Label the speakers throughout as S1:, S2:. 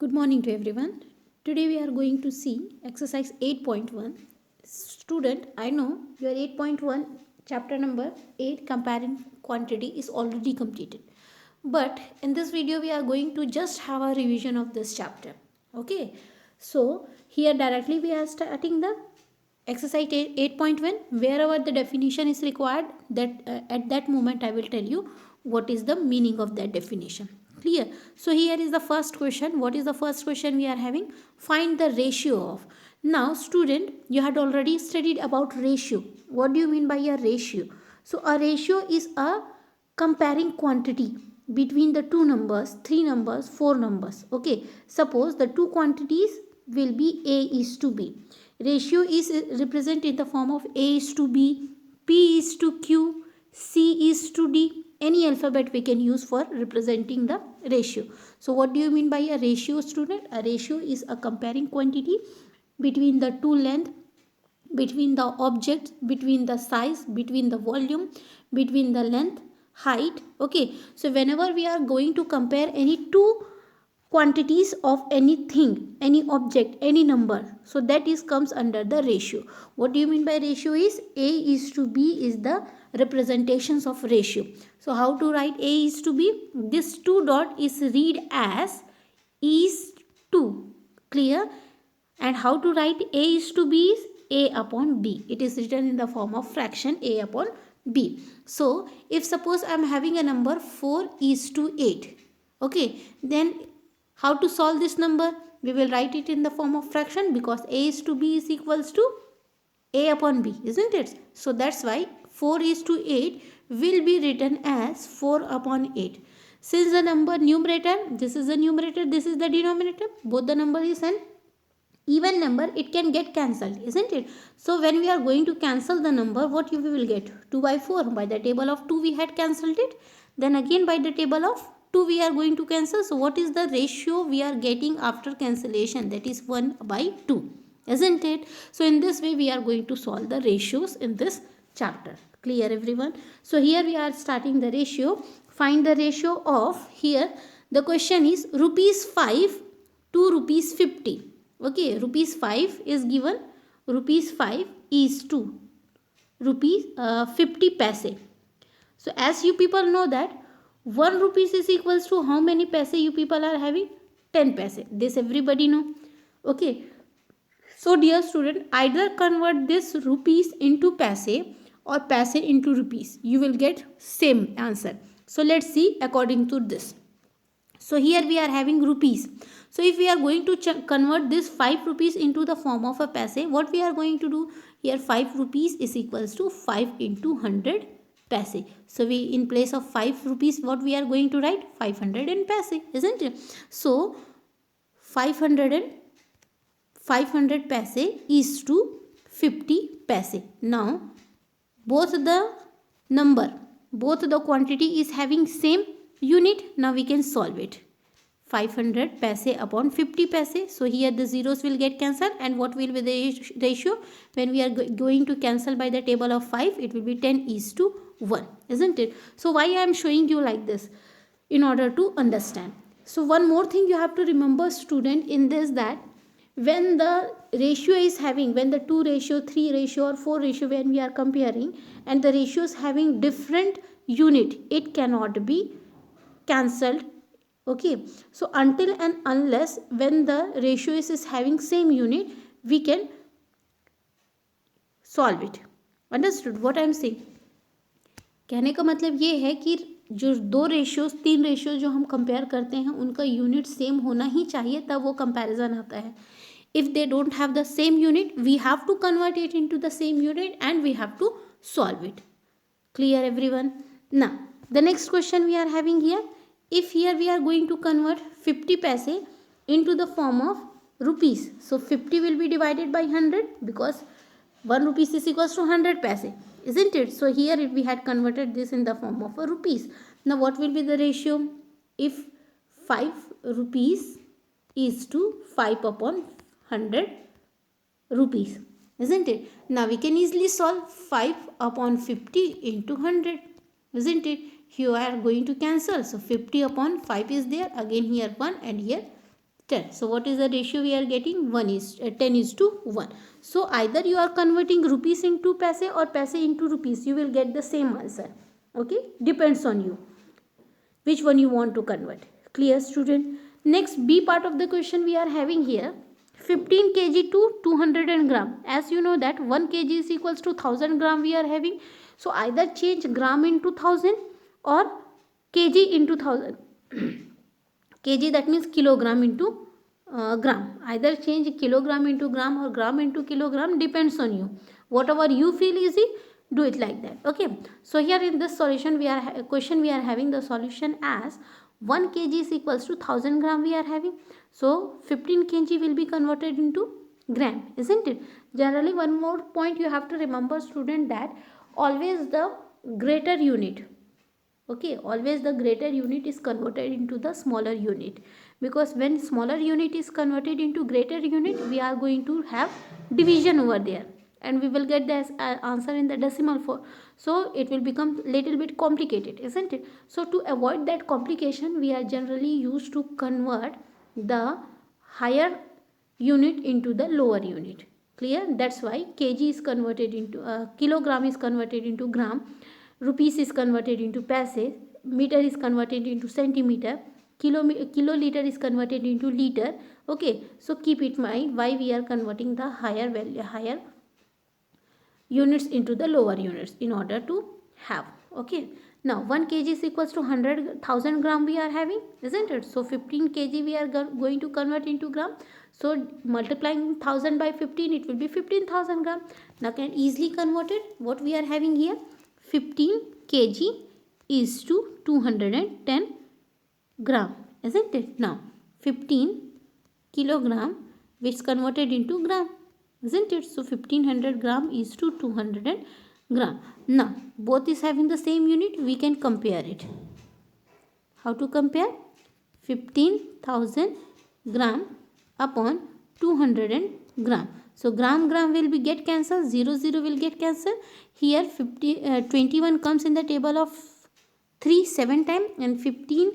S1: Good morning to everyone. Today we are going to see exercise 8.1. Student, I know your 8.1 chapter number 8 comparing quantity is already completed. But in this video we are going to just have a revision of this chapter. Okay. So here directly we are starting the exercise 8.1. Wherever the definition is required, that at that moment I will tell you what is the meaning of that definition. Clear? So here is the first question. What is the first question we are having? Find the ratio of. Now student, you had already studied about ratio. What do you mean by a ratio? So a ratio is a comparing quantity between the two numbers, three numbers, four numbers. Okay, suppose the two quantities will be A is to B. Ratio is represented in the form of A is to B, P is to Q, C is to D. Any alphabet we can use for representing the ratio. So what do you mean by a ratio, student? A ratio is a comparing quantity between the two length, between the objects, between the size, between the volume, between the length, height. Okay, so whenever we are going to compare any two quantities of anything, any object, any number, so that is comes under the ratio. What do you mean by ratio? Is A is to B is the representations of ratio. So how to write A is to B? This 2 dot is read as is to. Clear? And how to write A is to B is A upon B. It is written in the form of fraction A upon B. So if suppose I am having a number 4 is to 8. Okay, then how to solve this number? We will write it in the form of fraction because A is to B is equals to A upon B, isn't it? So that's why 4 is to 8 will be written as 4 upon 8. Since the number numerator, this is the numerator, this is the denominator, both the number is an even number, it can get cancelled, isn't it? So when we are going to cancel the number, what we will get? 2 by 4. By the table of 2 we had cancelled it. Then again by the table of 2 we are going to cancel. So what is the ratio we are getting after cancellation? That is 1 by 2, isn't it? So in this way we are going to solve the ratios in this chapter. Clear everyone? So here we are starting the ratio. Find the ratio of, here the question is rupees 5 to rupees 50. Okay, rupees 5 is given, rupees 5 is to rupees 50 paise. So as you people know that 1 rupees is equals to how many paise you people are having? 10 paise. This everybody know. Okay. So dear student, either convert this rupees into paise or paise into rupees. You will get same answer. So let's see according to this. So here we are having rupees. So if we are going to convert this 5 rupees into the form of a paise, what we are going to do? Here 5 rupees is equals to 5 into 100 paise. So we, in place of 5 rupees, what we are going to write? 500 in paise, isn't it? So 500 paise is to 50 paise. Now both the number, both the quantity is having same unit. Now we can solve it. 500 paise upon 50 paise. So here the zeros will get cancelled, and what will be the ratio? When we are going to cancel by the table of 5, it will be 10 is to 1, isn't it? So why I am showing you like this? In order to understand. So one more thing you have to remember, student, in this, that when the ratio is having, when the 2 ratio, 3 ratio or 4 ratio, when we are comparing and the ratio is having different unit, it cannot be cancelled. Okay, so until and unless when the ratio is having same unit, we can solve it. Understood what I am saying? कहने का मतलब ये है कि जो 2 ratios 3 ratios जो हम compare करते हैं उनका यूनिट सेम होना ही चाहिए, तब वो कंपैरिजन आता है. If they don't have the same unit, we have to convert it into the same unit and we have to solve it. Clear everyone? Now the next question we are having here. If here we are going to convert 50 paise into the form of rupees, so 50 will be divided by 100 because 1 rupees is equals to 100 paise, isn't it? So here we had converted this in the form of a rupees. Now what will be the ratio? If 5 rupees is to 5 upon 100 rupees, isn't it? Now we can easily solve 5 upon 50 into 100, isn't it? Here I are going to cancel. So 50 upon 5 is there. Again here 1 and here 10. So what is the ratio we are getting? 10 is to 1. So either you are converting rupees into paise or paise into rupees, you will get the same answer. Okay, depends on you which one you want to convert. Clear, student? Next, B part of the question we are having here, 15 kg to 200 gram. As you know that 1 kg is equals to 1000 gram we are having. So either change gram into 1000 or kg into 1000. kg, that means kilogram into gram. Either change kilogram into gram or gram into kilogram, depends on you. Whatever you feel easy, do it like that. Okay, so here in this solution we are question we are having the solution as 1 kg is equals to 1000 gram we are having. So 15 kg will be converted into gram, isn't it? Generally, one more point you have to remember, student, that always the greater unit, okay, always the greater unit is converted into the smaller unit, because when smaller unit is converted into greater unit, we are going to have division over there, and we will get the answer in the decimal form. So it will become little bit complicated, isn't it? So to avoid that complication, we are generally used to convert the higher unit into the lower unit. Clear? That's why kg is converted into kilogram is converted into gram, rupees is converted into paise, meter is converted into centimeter, kiloliter is converted into liter. Okay, so keep it in mind why we are converting the higher value, higher units into the lower units in order to have. Okay, now 1 kg is equals to 100,000 gram we are having, isn't it? So 15 kg we are going to convert into gram. So multiplying 1000 by 15, it will be 15,000 gram. Now can easily convert it. What we are having here, 15 kg is to 210 gram, isn't it? Now 15 kilogram which is converted into gram, isn't it? So 1500 gram is to 200 gram. Now both is having the same unit, we can compare it. How to compare? 15,000 gram upon 200 gram. So gram will be get cancelled, 0 will get cancelled. Here 21 comes in the table of 3 7 times, and 15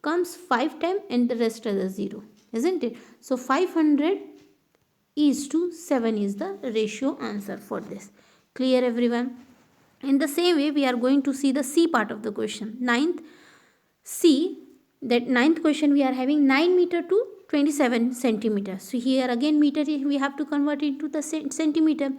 S1: comes 5 times, and the rest are the 0, isn't it? So 500 is to 7 is the ratio answer for this. Clear, everyone? In the same way, we are going to see the C part of the question. Ninth question we are having 9 meter to 27 centimeter. So here again meter we have to convert into the centimeter.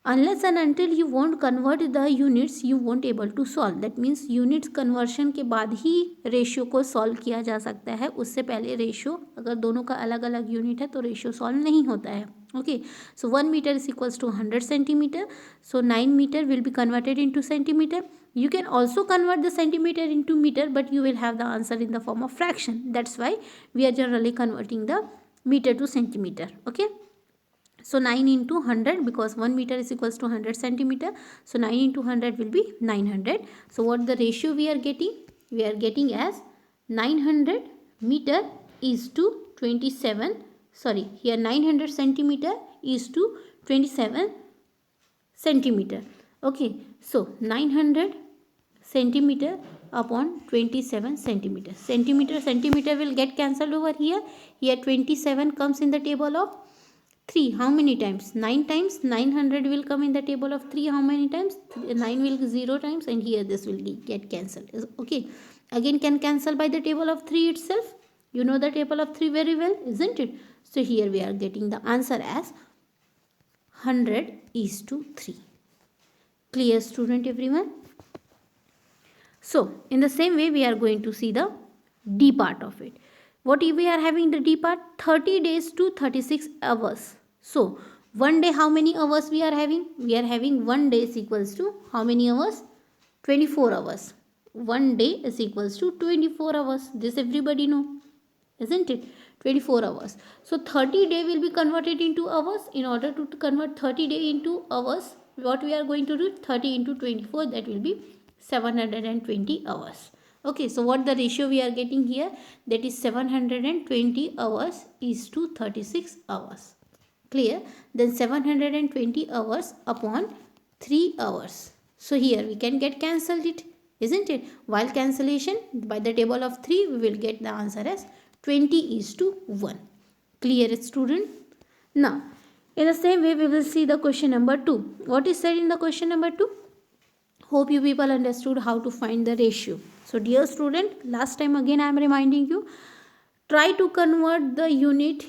S1: Unless and until you won't convert the units, you won't able to solve. That means units conversion के बाद ही ratio को solve किया जा सकता है. उससे पहले ratio अगर दोनों का अलग अलग यूनिट है तो रेशियो सॉल्व नहीं होता है. Okay, so 1 meter is equals to 100 centimeter. So 9 meter will be converted into centimeter. You can also convert the centimeter into meter, but you will have the answer in the form of fraction. That's why we are generally converting the meter to centimeter. Okay. So 9 into 100, because 1 meter is equals to 100 centimeter. So 9 into 100 will be 900. So what the ratio we are getting? We are getting as 900 meter is to 27. Sorry, here 900 centimeter is to 27 centimeter. Okay, so 900 centimeter upon 27 centimeter. Centimeter will get cancelled over here. Here 27 comes in the table of 3. How many times? 9 times. 900 will come in the table of 3. How many times? 9 will 0 times, and here this will get cancelled. Okay. Again can cancel by the table of 3 itself. You know the table of 3 very well, isn't it? So here we are getting the answer as 100 is to 3. Clear, student, everyone? So in the same way we are going to see the D part of it. What if we are having the D part? 30 days to 36 hours. So, 1 day how many hours we are having? We are having 1 day is equals to how many hours? 24 hours. 1 day is equals to 24 hours. This everybody know, isn't it? 24 hours. So, 30 day will be converted into hours. In order to convert 30 day into hours, what we are going to do? 30 into 24, that will be 720 hours. Okay, so what the ratio we are getting here? That is 720 hours is to 36 hours. Clear? Then 720 hours upon 3 hours. So here we can get cancelled it, isn't it? While cancellation by the table of 3, we will get the answer as 20:1. Clear, student? Now, in the same way, we will see the question number 2. What is said in the question number 2? Hope you people understood how to find the ratio. So, dear student, last time again I am reminding you, try to convert the unit.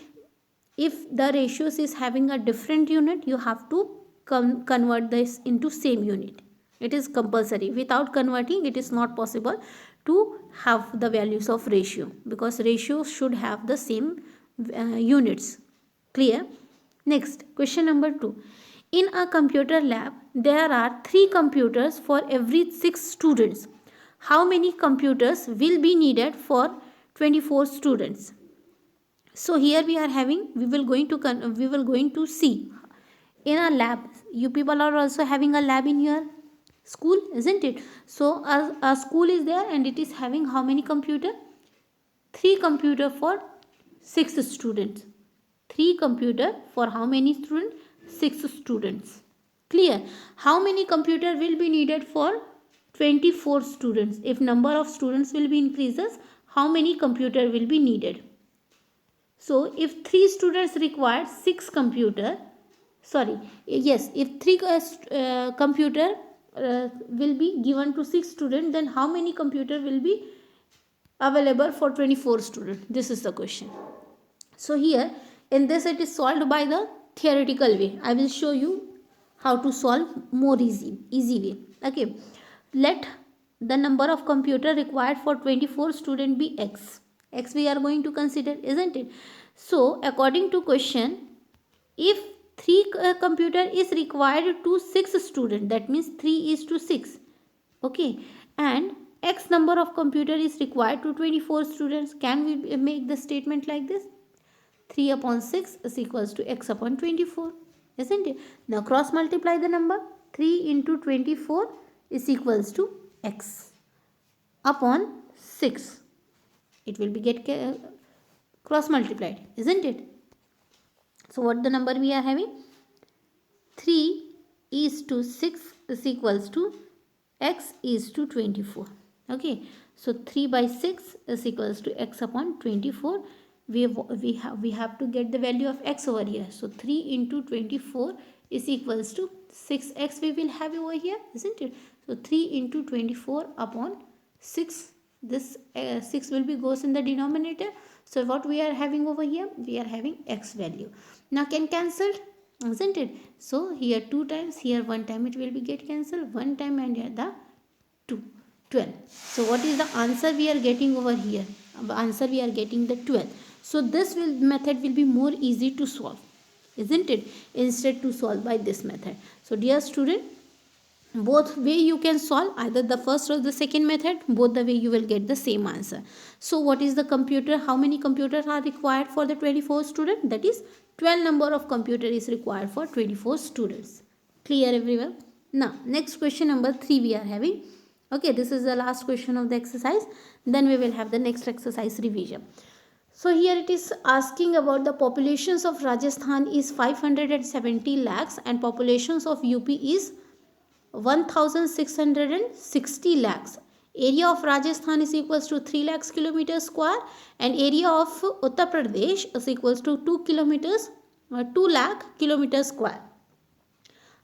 S1: If the ratios is having a different unit, you have to convert this into same unit. It is compulsory. Without converting, it is not possible to have the values of ratio, because ratios should have the same units. Clear? Next, question number 2. In a computer lab, there are 3 computers for every 6 students. How many computers will be needed for 24 students? So here we are having, we will going to see in a lab. You people are also having a lab in your school, isn't it? So a school is there and it is having how many computer? 3 computer for 6 students. 3 computer for how many students? 6 students. Clear? How many computer will be needed for 24 students? If number of students will be increases, how many computer will be needed? So if 3 students require 6 computer, if 3 computer will be given to 6 students, then how many computer will be available for 24 students? This is the question. So here in this it is solved by the theoretical way. I will show you how to solve more easy way. Okay, let the number of computer required for 24 student be x. X we are going to consider, isn't it? So according to question, if 3 computer is required to 6 student, that means 3:6. Okay, and x number of computer is required to 24 students. Can we make the statement like this? 3/6 is equals to x upon 24, isn't it? Now cross multiply the number. 3 into 24 is equals to x upon 6. It will be get cross multiplied, isn't it? So what the number we are having? 3:6 is equals to x is to 24. Okay, so 3/6 is equals to x upon 24. We have to get the value of x over here. So 3 into 24 is equals to 6x we will have over here, isn't it? So 3 into 24 upon 6. This 6 will be goes in the denominator. So what we are having over here? We are having x value. Now can cancel, isn't it? So here 2 times, here 1 time, it will be get cancelled. 1 time and here the 2. 12. So what is the answer we are getting over here? Answer we are getting the 12. So this method will be more easy to solve, isn't it? Instead to solve by this method. So dear student, both way you can solve, either the first or the second method, both the way you will get the same answer. So what is the computer? How many computers are required for the 24 students? That is 12 number of computer is required for 24 students. Clear everyone? Now next question number 3 we are having. Okay, this is the last question of the exercise. Then we will have the next exercise revision. So here it is asking about the populations of Rajasthan is 570 lakhs and populations of UP is 1660 lakhs. Area of Rajasthan is equals to 3 lakhs kilometers square and area of Uttar Pradesh is equals to 2 lakh kilometers square.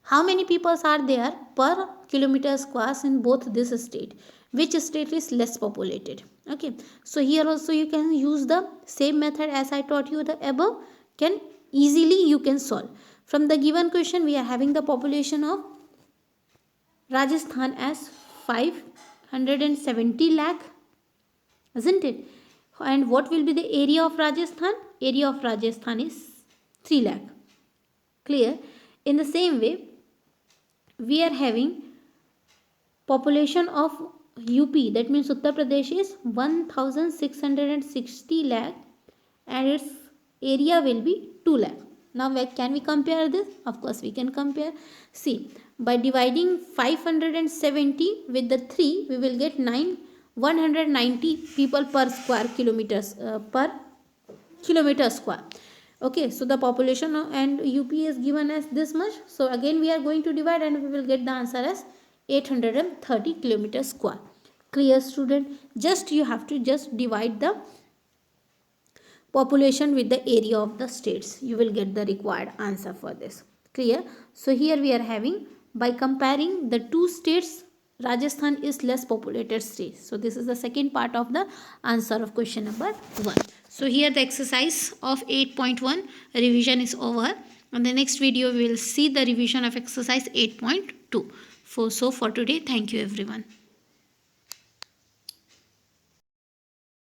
S1: How many people are there per kilometer squares in both this state? Which state is less populated? Okay, so here also you can use the same method as I taught you the above. Can easily you can solve. From the given question we are having the population of Rajasthan as 570 lakh, isn't it? And what will be the area of Rajasthan? Area of Rajasthan is 3 lakh. Clear? In the same way, we are having population of UP, that means Uttar Pradesh is 1660 lakh and its area will be 2 lakh. Now can we compare this? Of course we can compare. See, by dividing 570 with the 3, we will get 190 people per square kilometers per kilometer square. Okay, so the population and UP is given as this much. So again we are going to divide and we will get the answer as 830 kilometers square. Clear student? Just you have to just divide the population with the area of the states. You will get the required answer for this. Clear? So here we are having, by comparing the two states, Rajasthan is less populated state. So this is the second part of the answer of question number 1. So here the exercise of 8.1 revision is over. On the next video we will see the revision of exercise 8.2. So for today, thank you everyone.